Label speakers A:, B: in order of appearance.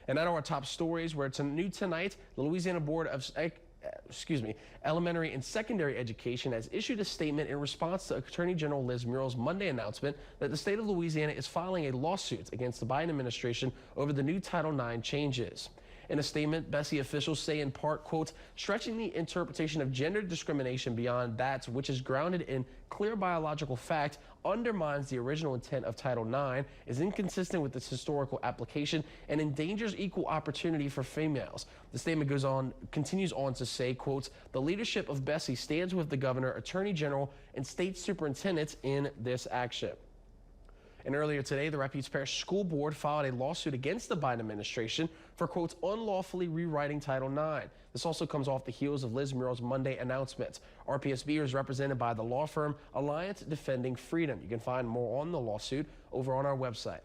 A: And at our top stories, where it's new tonight, the Louisiana Board of Elementary and Secondary Education has issued a statement in response to Attorney General Liz Murrow's Monday announcement that the state of Louisiana is filing a lawsuit against the Biden administration over the new Title IX changes. In a statement, BESE officials say in part, quote, stretching the interpretation of gender discrimination beyond that which is grounded in clear biological fact undermines the original intent of Title IX, is inconsistent with its historical application, and endangers equal opportunity for females. The statement continues on to say, quote, the leadership of BESE stands with the governor, attorney general, and state superintendents in this action. And earlier today, the Rapides Parish School Board filed a lawsuit against the Biden administration for, quote, unlawfully rewriting Title IX. This also comes off the heels of Liz Murrow's Monday announcement. RPSB is represented by the law firm Alliance Defending Freedom. You can find more on the lawsuit over on our website.